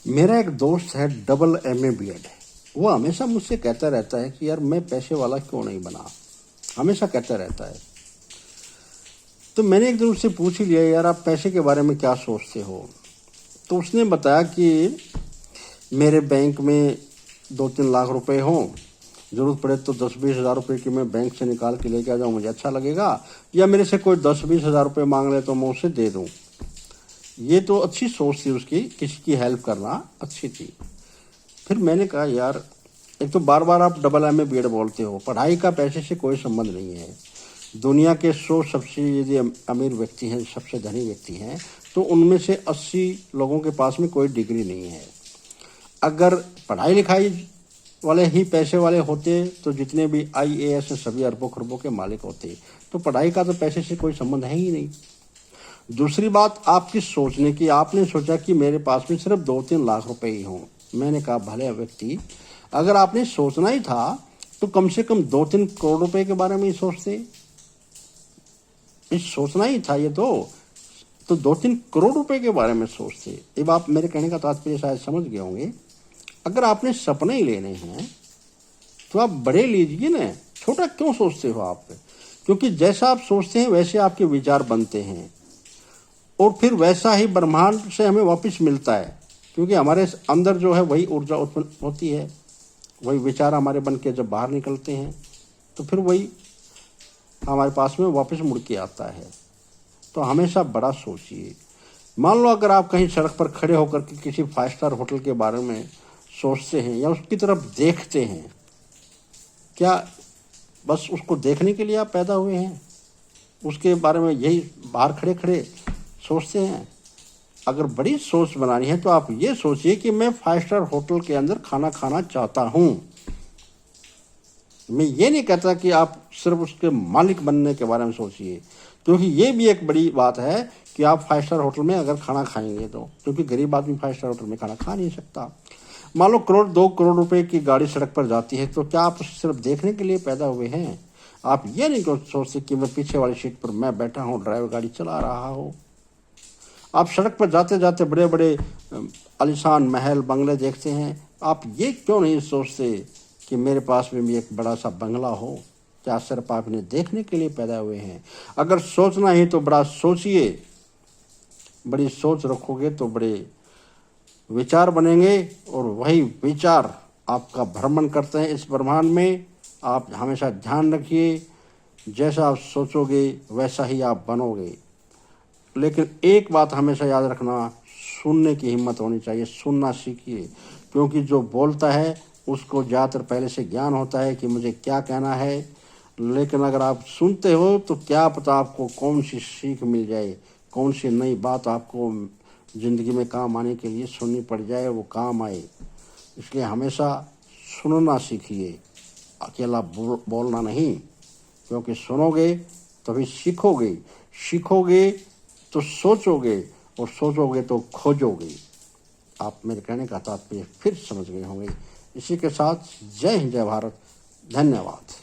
मेरा एक दोस्त है, डबल एमए बीएड है। वो हमेशा मुझसे कहता रहता है कि यार मैं पैसे वाला क्यों नहीं बना, हमेशा कहता रहता है। तो मैंने एक दिन उससे पूछ ही लिया, यार आप पैसे के बारे में क्या सोचते हो। तो उसने बताया कि मेरे बैंक में 2-3 लाख रुपए हों, ज़रूरत पड़े तो 10-20 हज़ार रुपये की मैं बैंक से निकाल के लेके आ जाऊँ, मुझे अच्छा लगेगा। या मेरे से कोई 10-20 हज़ार रुपये मांग ले तो मैं उसे दे दूँ। ये तो अच्छी सोच थी उसकी, किसी की हेल्प करना अच्छी थी। फिर मैंने कहा यार, एक तो बार बार आप डबल एमए बीएड बोलते हो, पढ़ाई का पैसे से कोई संबंध नहीं है। दुनिया के 100 सबसे यदि अमीर व्यक्ति हैं, सबसे धनी व्यक्ति हैं, तो उनमें से 80 लोगों के पास में कोई डिग्री नहीं है। अगर पढ़ाई लिखाई वाले ही पैसे वाले होते तो जितने भी IAS सभी अरबों खरबों के मालिक होते। तो पढ़ाई का तो पैसे से कोई संबंध है ही नहीं। दूसरी बात आपकी सोचने की, आपने सोचा कि मेरे पास में सिर्फ 2-3 लाख रुपए ही हों। मैंने कहा भले व्यक्ति, अगर आपने सोचना ही था तो कम से कम 2-3 करोड़ रुपए के बारे में ही सोचते। इस सोचना ही था ये तो 2-3 करोड़ रुपए के बारे में सोचते। अब आप मेरे कहने का तात्पर्य शायद समझ गए होंगे। अगर आपने सपने ही लेने हैं तो आप बड़े लीजिए ना, छोटा क्यों सोचते हो आप। क्योंकि जैसा आप सोचते हैं वैसे आपके विचार बनते हैं, और फिर वैसा ही ब्रह्मांड से हमें वापस मिलता है। क्योंकि हमारे अंदर जो है वही ऊर्जा उत्पन्न होती है, वही विचार हमारे बन के जब बाहर निकलते हैं तो फिर वही हमारे पास में वापस मुड़ के आता है। तो हमेशा बड़ा सोचिए। मान लो अगर आप कहीं सड़क पर खड़े होकर के किसी 5 स्टार होटल के बारे में सोचते हैं या उसकी तरफ देखते हैं, क्या बस उसको देखने के लिए आप पैदा हुए हैं? उसके बारे में यही बाहर खड़े खड़े सोचते हैं? अगर बड़ी सोच बनानी है तो आप ये सोचिए कि मैं 5 स्टार होटल के अंदर खाना खाना चाहता हूं। मैं ये नहीं कहता कि आप सिर्फ उसके मालिक बनने के बारे में सोचिए, क्योंकि ये भी एक बड़ी बात है कि आप 5 स्टार होटल में अगर खाना खाएंगे तो, क्योंकि गरीब आदमी 5 स्टार होटल में खाना खा नहीं सकता। मान लो 1-2 करोड़ रुपए की गाड़ी सड़क पर जाती है, तो क्या आप सिर्फ देखने के लिए पैदा हुए हैं? आप ये नहीं सोचते कि मैं पीछे वाली सीट पर मैं बैठा हूँ, ड्राइवर गाड़ी चला रहा हो। आप सड़क पर जाते जाते बड़े बड़े आलीशान महल बंगले देखते हैं, आप ये क्यों नहीं सोचते कि मेरे पास में भी एक बड़ा सा बंगला हो? क्या सिर्फ आप इन्हें देखने के लिए पैदा हुए हैं? अगर सोचना ही तो बड़ा सोचिए। बड़ी सोच रखोगे तो बड़े विचार बनेंगे, और वही विचार आपका भ्रमण करते हैं इस ब्रह्मांड में। आप हमेशा ध्यान रखिए, जैसा आप सोचोगे वैसा ही आप बनोगे। लेकिन एक बात हमेशा याद रखना, सुनने की हिम्मत होनी चाहिए, सुनना सीखिए। क्योंकि जो बोलता है उसको ज़्यादातर पहले से ज्ञान होता है कि मुझे क्या कहना है। लेकिन अगर आप सुनते हो तो क्या पता आपको कौन सी सीख मिल जाए, कौन सी नई बात आपको ज़िंदगी में काम आने के लिए सुननी पड़ जाए, वो काम आए। इसलिए हमेशा सुनना सीखिए, अकेला बोलना नहीं। क्योंकि सुनोगे तभी सीखोगे, सीखोगे तो सोचोगे, और सोचोगे तो खोजोगे। आप मेरे कहने का तात्पर्य फिर समझ गए होंगे। इसी के साथ जय हिंद, जय भारत, धन्यवाद।